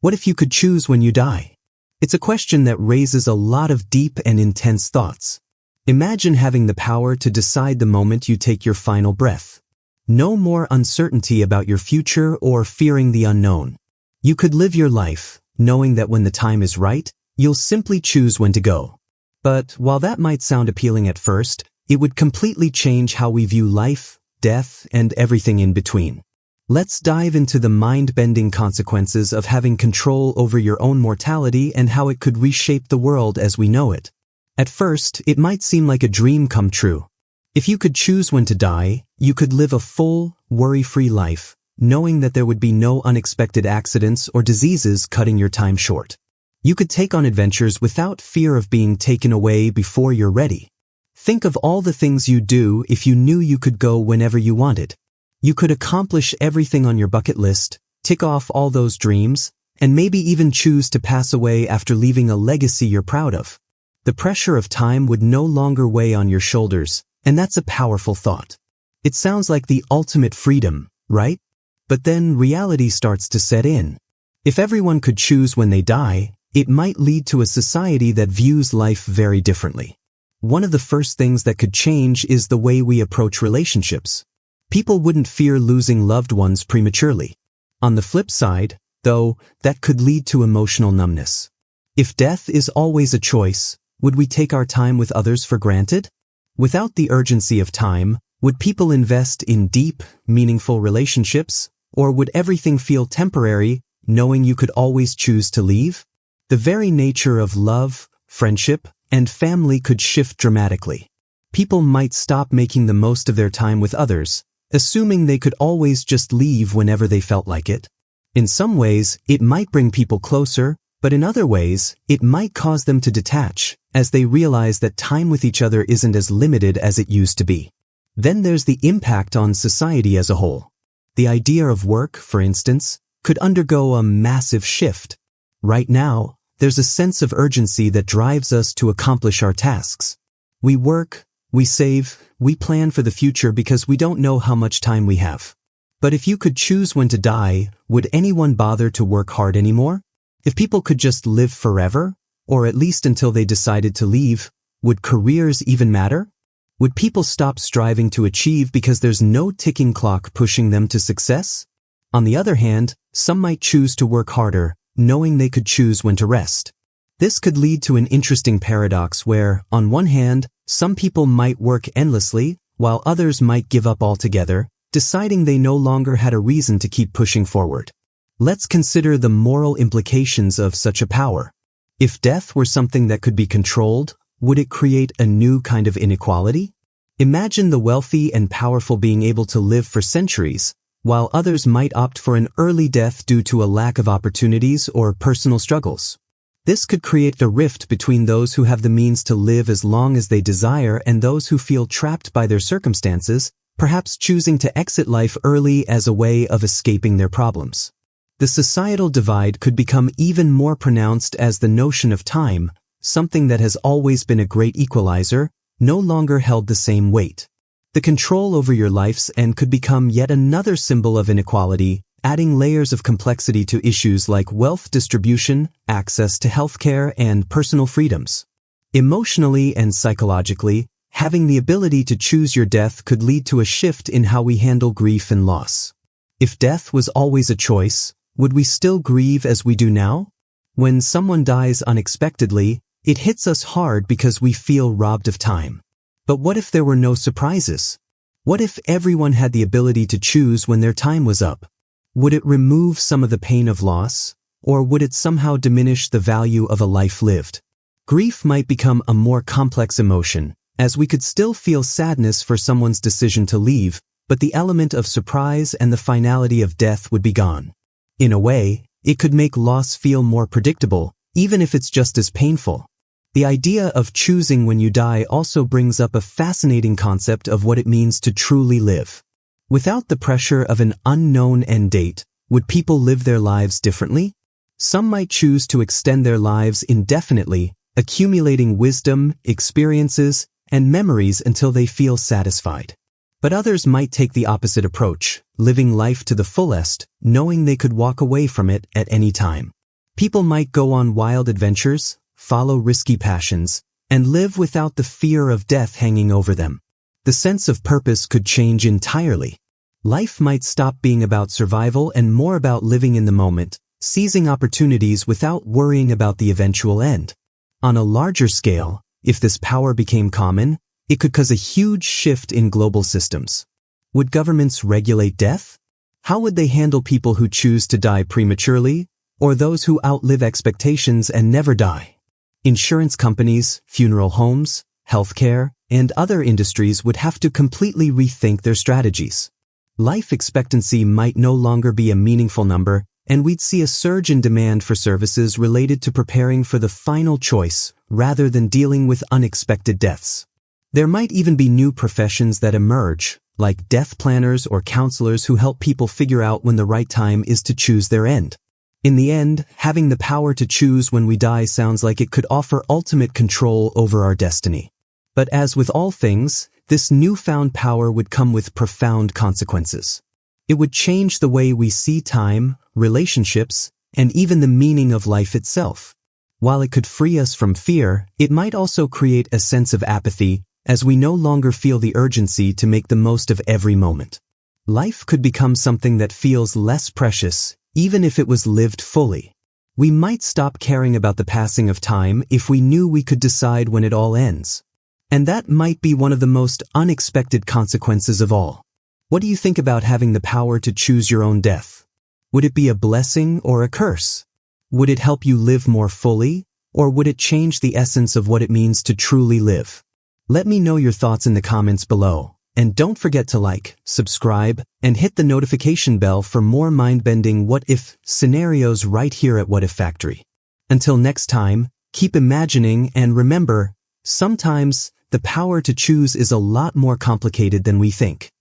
What if you could choose when you die? It's a question that raises a lot of deep and intense thoughts. Imagine having the power to decide the moment you take your final breath. No more uncertainty about your future or fearing the unknown. You could live your life, knowing that when the time is right, you'll simply choose when to go. But while that might sound appealing at first, it would completely change how we view life, death, and everything in between. Let's dive into the mind-bending consequences of having control over your own mortality and how it could reshape the world as we know it. At first, it might seem like a dream come true. If you could choose when to die, you could live a full, worry-free life, knowing that there would be no unexpected accidents or diseases cutting your time short. You could take on adventures without fear of being taken away before you're ready. Think of all the things you'd do if you knew you could go whenever you wanted. You could accomplish everything on your bucket list, tick off all those dreams, and maybe even choose to pass away after leaving a legacy you're proud of. The pressure of time would no longer weigh on your shoulders, and that's a powerful thought. It sounds like the ultimate freedom, right? But then reality starts to set in. If everyone could choose when they die, it might lead to a society that views life very differently. One of the first things that could change is the way we approach relationships. People wouldn't fear losing loved ones prematurely. On the flip side, though, that could lead to emotional numbness. If death is always a choice, would we take our time with others for granted? Without the urgency of time, would people invest in deep, meaningful relationships, or would everything feel temporary, knowing you could always choose to leave? The very nature of love, friendship, and family could shift dramatically. People might stop making the most of their time with others, assuming they could always just leave whenever they felt like it. In some ways, it might bring people closer, but in other ways, it might cause them to detach, as they realize that time with each other isn't as limited as it used to be. Then there's the impact on society as a whole. The idea of work, for instance, could undergo a massive shift. Right now, there's a sense of urgency that drives us to accomplish our tasks. We work, we save, we plan for the future because we don't know how much time we have. But if you could choose when to die, would anyone bother to work hard anymore? If people could just live forever, or at least until they decided to leave, would careers even matter? Would people stop striving to achieve because there's no ticking clock pushing them to success? On the other hand, some might choose to work harder, knowing they could choose when to rest. This could lead to an interesting paradox where, on one hand, some people might work endlessly, while others might give up altogether, deciding they no longer had a reason to keep pushing forward. Let's consider the moral implications of such a power. If death were something that could be controlled, would it create a new kind of inequality? Imagine the wealthy and powerful being able to live for centuries, while others might opt for an early death due to a lack of opportunities or personal struggles. This could create a rift between those who have the means to live as long as they desire and those who feel trapped by their circumstances, perhaps choosing to exit life early as a way of escaping their problems. The societal divide could become even more pronounced as the notion of time, something that has always been a great equalizer, no longer held the same weight. The control over your life's end could become yet another symbol of inequality, adding layers of complexity to issues like wealth distribution, access to healthcare, and personal freedoms. Emotionally and psychologically, having the ability to choose your death could lead to a shift in how we handle grief and loss. If death was always a choice, would we still grieve as we do now? When someone dies unexpectedly, it hits us hard because we feel robbed of time. But what if there were no surprises? What if everyone had the ability to choose when their time was up? Would it remove some of the pain of loss, or would it somehow diminish the value of a life lived? Grief might become a more complex emotion, as we could still feel sadness for someone's decision to leave, but the element of surprise and the finality of death would be gone. In a way, it could make loss feel more predictable, even if it's just as painful. The idea of choosing when you die also brings up a fascinating concept of what it means to truly live. Without the pressure of an unknown end date, would people live their lives differently? Some might choose to extend their lives indefinitely, accumulating wisdom, experiences, and memories until they feel satisfied. But others might take the opposite approach, living life to the fullest, knowing they could walk away from it at any time. People might go on wild adventures, follow risky passions, and live without the fear of death hanging over them. The sense of purpose could change entirely. Life might stop being about survival and more about living in the moment, seizing opportunities without worrying about the eventual end. On a larger scale, if this power became common, it could cause a huge shift in global systems. Would governments regulate death? How would they handle people who choose to die prematurely, or those who outlive expectations and never die? Insurance companies, funeral homes, healthcare, and other industries would have to completely rethink their strategies. Life expectancy might no longer be a meaningful number, and we'd see a surge in demand for services related to preparing for the final choice rather than dealing with unexpected deaths. There might even be new professions that emerge, like death planners or counselors who help people figure out when the right time is to choose their end. In the end, having the power to choose when we die sounds like it could offer ultimate control over our destiny. But as with all things, this newfound power would come with profound consequences. It would change the way we see time, relationships, and even the meaning of life itself. While it could free us from fear, it might also create a sense of apathy, as we no longer feel the urgency to make the most of every moment. Life could become something that feels less precious, even if it was lived fully. We might stop caring about the passing of time if we knew we could decide when it all ends. And that might be one of the most unexpected consequences of all. What do you think about having the power to choose your own death? Would it be a blessing or a curse? Would it help you live more fully, or would it change the essence of what it means to truly live? Let me know your thoughts in the comments below, and don't forget to like, subscribe, and hit the notification bell for more mind-bending what-if scenarios right here at What If Factory. Until next time, keep imagining and remember, sometimes the power to choose is a lot more complicated than we think.